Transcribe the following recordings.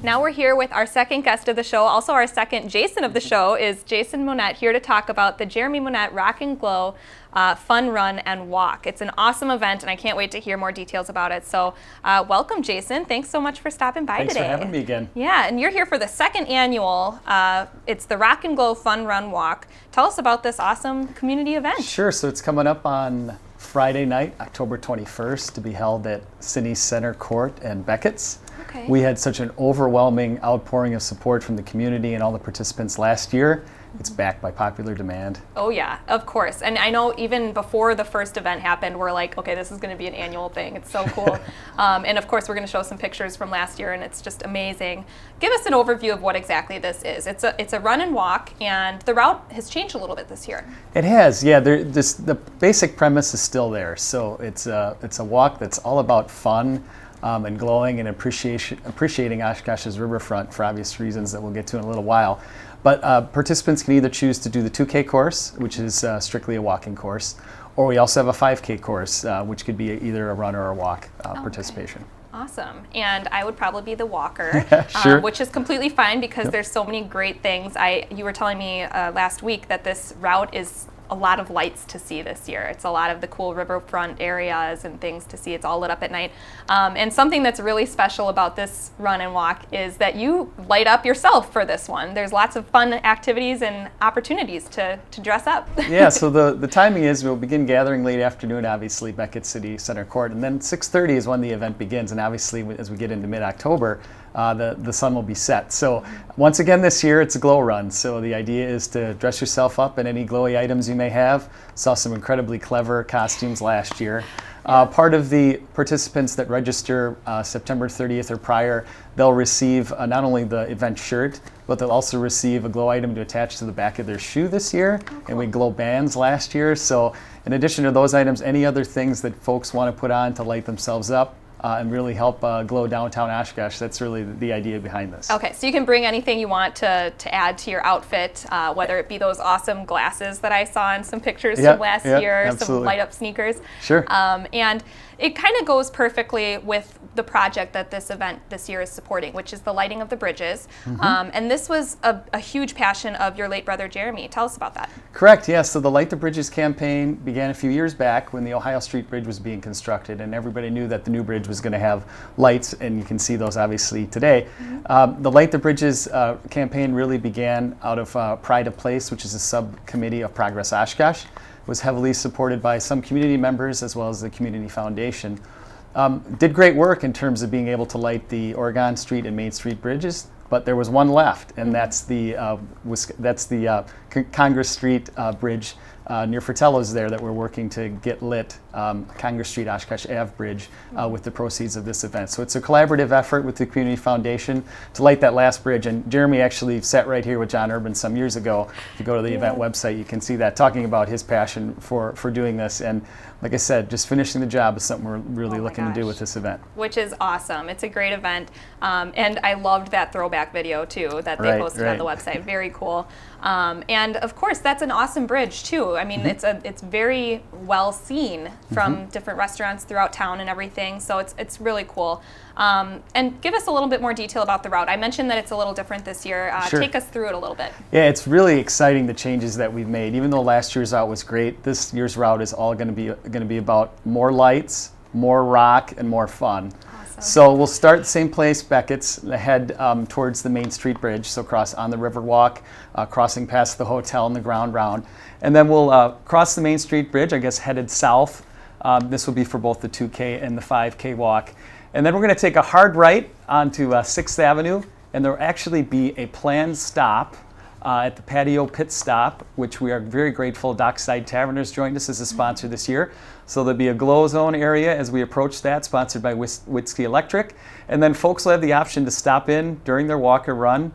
Now we're here with our second guest of the show, also our second Jason of the show, is Jason Monette, here to talk about the Jeremy Monnett Rock and Glow Fun Run and Walk. It's an awesome event, and I can't wait to hear more details about it. So welcome, Jason. Thanks so much for stopping by today. Thanks for having me again. Yeah, and you're here for the second annual. It's the Rock and Glow Fun Run Walk. Tell us about this awesome community event. Sure. So it's coming up on Friday night, October 21st, to be held at City Center Court and Beckett's. Okay. We had such an overwhelming outpouring of support from the community and all the participants last year. It's back by popular demand. Oh yeah, of course. And I know even before the first event happened, we're like, okay, this is going to be an annual thing. It's so cool. And of course, we're going to show some pictures from last year, and it's just amazing. Give us an overview of what exactly this is. It's a run and walk, and the route has changed a little bit this year. It has, yeah. The basic premise is still there. So it's a walk that's all about fun. And glowing and appreciating Oshkosh's riverfront for obvious reasons that we'll get to in a little while. But participants can either choose to do the 2K course, which is strictly a walking course, or we also have a 5K course, which could be either a run or a walk participation. Okay. Awesome. And I would probably be the walker, Sure. Which is completely fine because there's so many great things. You were telling me last week that this route is a lot of lights to see this year. It's a lot of the cool riverfront areas and things to see. It's all lit up at night. And something that's really special about this run and walk is that you light up yourself for this one. There's lots of fun activities and opportunities to dress up. Yeah, so the timing is we'll begin gathering late afternoon, obviously, Beckett City Center Court, and then 6:30 is when the event begins. And obviously, as we get into mid-October, the sun will be set. So once again this year, it's a glow run. So the idea is to dress yourself up in any glowy items you may have. Saw some incredibly clever costumes last year. Part of the participants that register September 30th or prior, they'll receive not only the event shirt, but they'll also receive a glow item to attach to the back of their shoe this year. Oh, cool. And we glow bands last year. So in addition to those items, any other things that folks want to put on to light themselves up and really help glow downtown Oshkosh. That's really the idea behind this. Okay, so you can bring anything you want to add to your outfit, whether it be those awesome glasses that I saw in some pictures from last year, absolutely. some light up sneakers. Sure. And it kind of goes perfectly with the project that this event this year is supporting, which is the lighting of the bridges. And this was a huge passion of your late brother, Jeremy. Tell us about that. Correct, yes. So the Light the Bridges campaign began a few years back when the Ohio Street Bridge was being constructed, and everybody knew that the new bridge was going to have lights, and you can see those obviously today. The Light the Bridges campaign really began out of Pride of Place, which is a subcommittee of Progress Oshkosh. It was heavily supported by some community members as well as the Community Foundation. Did great work in terms of being able to light the Oregon Street and Main Street bridges, but there was one left, and that's the Congress Street bridge near Fratello's there that we're working to get lit, Congress Street Oshkosh Ave Bridge, with the proceeds of this event. So it's a collaborative effort with the Community Foundation to light that last bridge. And Jeremy actually sat right here with John Urban some years ago. If you go to the event website, you can see that, talking about his passion for doing this. And like I said, just finishing the job is something we're really looking to do with this event. Which is awesome. It's a great event. And I loved that throwback video, too, that they posted on the website. Very cool. And of course, that's an awesome bridge, too. I mean, it's very well seen from different restaurants throughout town and everything. So it's really cool. And give us a little bit more detail about the route. I mentioned that it's a little different this year. Sure. Take us through it a little bit. Yeah, it's really exciting, the changes that we've made. Even though last year's route was great, this year's route is all going to be about more lights, more rock, and more fun. Awesome. So we'll start the same place, Beckett's, head towards the Main Street Bridge, so cross on the Riverwalk, crossing past the hotel and the ground round. And then we'll cross the Main Street Bridge, I guess headed south. This will be for both the 2K and the 5K walk. And then we're going to take a hard right onto 6th Avenue, and there will actually be a planned stop at the Patio Pit Stop, which we are very grateful Dockside Taverners joined us as a sponsor this year. So there'll be a glow zone area as we approach that, sponsored by Whiskey Electric. And then folks will have the option to stop in during their walk or run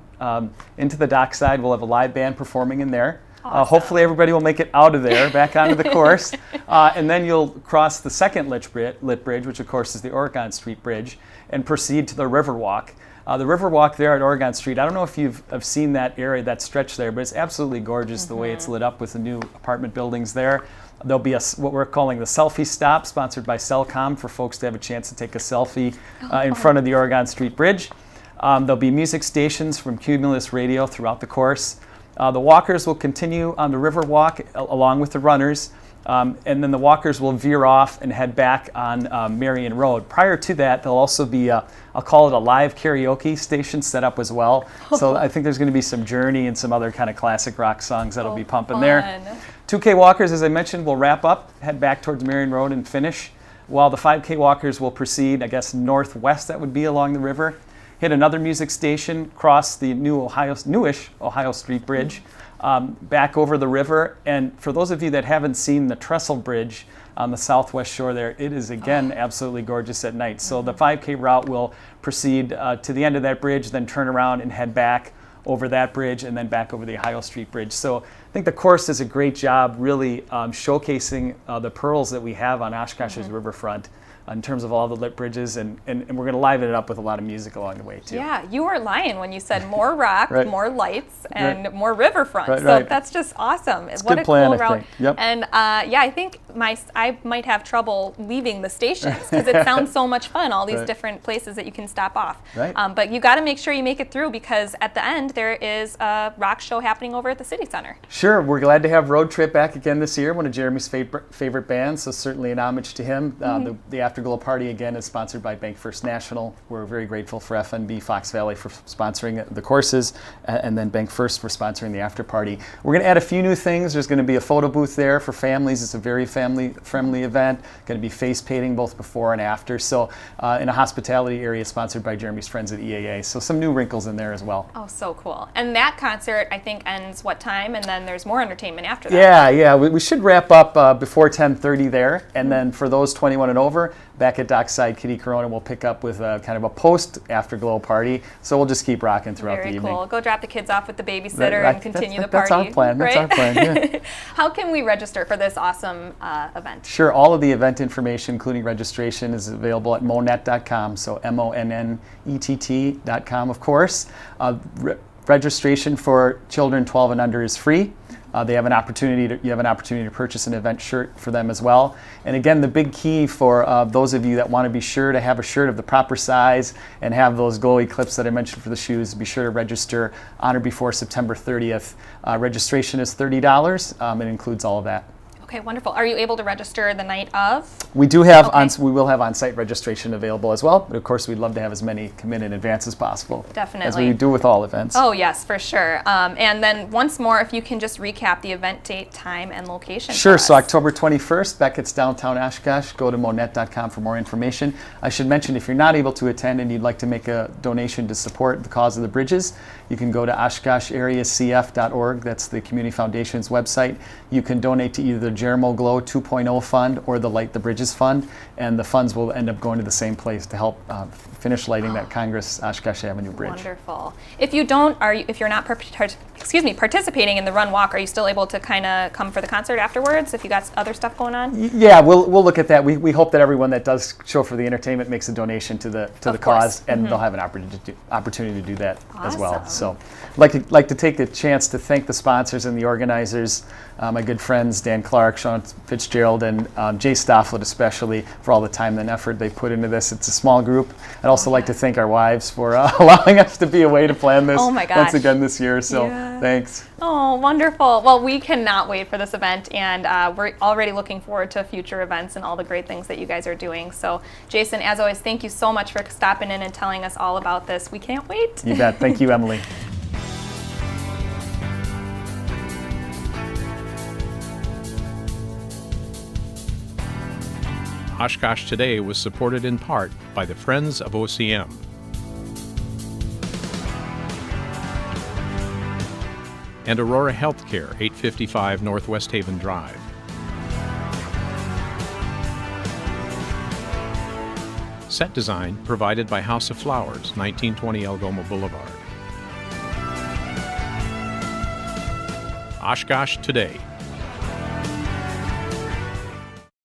into the dockside. We'll have a live band performing in there. Awesome. Hopefully everybody will make it out of there, back onto the course. And then you'll cross the second lit bridge, which of course is the Oregon Street Bridge, and proceed to the Riverwalk. The Riverwalk there at Oregon Street, I don't know if have seen that area, that stretch there, but it's absolutely gorgeous the way it's lit up with the new apartment buildings there. There'll be what we're calling the selfie stop, sponsored by Cellcom, for folks to have a chance to take a selfie in front of the Oregon Street Bridge. There'll be music stations from Cumulus Radio throughout the course. The walkers will continue on the river walk along with the runners. And then the walkers will veer off and head back on Marion Road. Prior to that, there'll also be I'll call it a live karaoke station set up as well. So I think there's going to be some Journey and some other kind of classic rock songs that'll be pumping there. 2K walkers, as I mentioned, will wrap up, head back towards Marion Road and finish, while the 5K walkers will proceed, I guess, northwest, that would be along the river, hit another music station, cross the newish Ohio Street Bridge, back over the river. And for those of you that haven't seen the Trestle Bridge on the southwest shore there, it is again absolutely gorgeous at night. So the 5K route will proceed to the end of that bridge, then turn around and head back over that bridge and then back over the Ohio Street Bridge. So I think the course does a great job really showcasing the pearls that we have on Oshkosh's riverfront in terms of all the lit bridges, and we're going to liven it up with a lot of music along the way too. Yeah, you were lying when you said more rock, Right. more lights, and more riverfront. Right, so right. that's just awesome. It's a what good a plan, cool I route. think. Yep. And yeah, I think I might have trouble leaving the stations because it sounds so much fun. All these Right. different places that you can stop off. Right. But you got to make sure you make it through because at the end there is a rock show happening over at the City Center. Sure, we're glad to have Road Trip back again this year, one of Jeremy's favorite bands, so certainly an homage to him. The Afterglow Party again is sponsored by Bank First National. We're very grateful for FNB Fox Valley for sponsoring the courses, and then Bank First for sponsoring the after party. We're going to add a few new things. There's going to be a photo booth there for families. It's a very family-friendly event. Going to be face painting both before and after. So in a hospitality area sponsored by Jeremy's friends at EAA. So some new wrinkles in there as well. Oh, so cool. And that concert, I think, ends what time? And then there's more entertainment after that. Yeah. We should wrap up before 10:30 there. And then for those 21 and over, back at Dockside, Kitty Corona will pick up with a kind of a post-Afterglow party. So we'll just keep rocking throughout the Very evening. cool. Go drop the kids off with the babysitter Right, and continue the that's party. our plan. That's right? our plan, yeah. How can we register for this awesome event? Sure, all of the event information, including registration, is available at Monnett.com, so MONNETT.com, of course. Registration for children 12 and under is free. You have an opportunity to purchase an event shirt for them as well. And again, the big key for those of you that want to be sure to have a shirt of the proper size and have those glowy clips that I mentioned for the shoes, be sure to register on or before September 30th. Registration is $30. It includes all of that. Okay, wonderful. Are you able to register the night of? We do have Okay. we will have on-site registration available as well, but of course we'd love to have as many come in advance as possible. Definitely. As we do with all events. Oh, yes, for sure. And then once more, if you can just recap the event date, time, and location. Sure, for so us. October 21st, Beckett's downtown Oshkosh. Go to Monette.com for more information. I should mention, if you're not able to attend and you'd like to make a donation to support the cause of the bridges, you can go to OshkoshAreaCF.org. That's the Community Foundation's website. You can donate to either the Jeremo Glow 2.0 Fund or the Light the Bridges Fund, and the funds will end up going to the same place to help finish lighting that Congress Oshkosh Avenue Bridge. Wonderful. If you don't, if you're not participating in the run walk, are you still able to kind of come for the concert afterwards if you got other stuff going on? Yeah, we'll look at that. We hope that everyone that does show for the entertainment makes a donation to the cause, and they'll have an opportunity to do that as well. Awesome. So, I'd like to take the chance to thank the sponsors and the organizers, my good friends Dan Clark, Sean Fitzgerald, and Jay Stofflet especially for all the time and effort they put into this. It's a small group. I'd also like to thank our wives for allowing us to be away to plan this Oh my gosh. once again this year. So Yeah. thanks. Oh, wonderful. Well, we cannot wait for this event, and we're already looking forward to future events and all the great things that you guys are doing. So, Jason, as always, thank you so much for stopping in and telling us all about this. We can't wait. You bet. Thank you, Emily. Oshkosh Today was supported in part by the Friends of OCM. And Aurora Healthcare, 855 Northwest Haven Drive. Set design provided by House of Flowers, 1920 Algoma Boulevard. Oshkosh Today.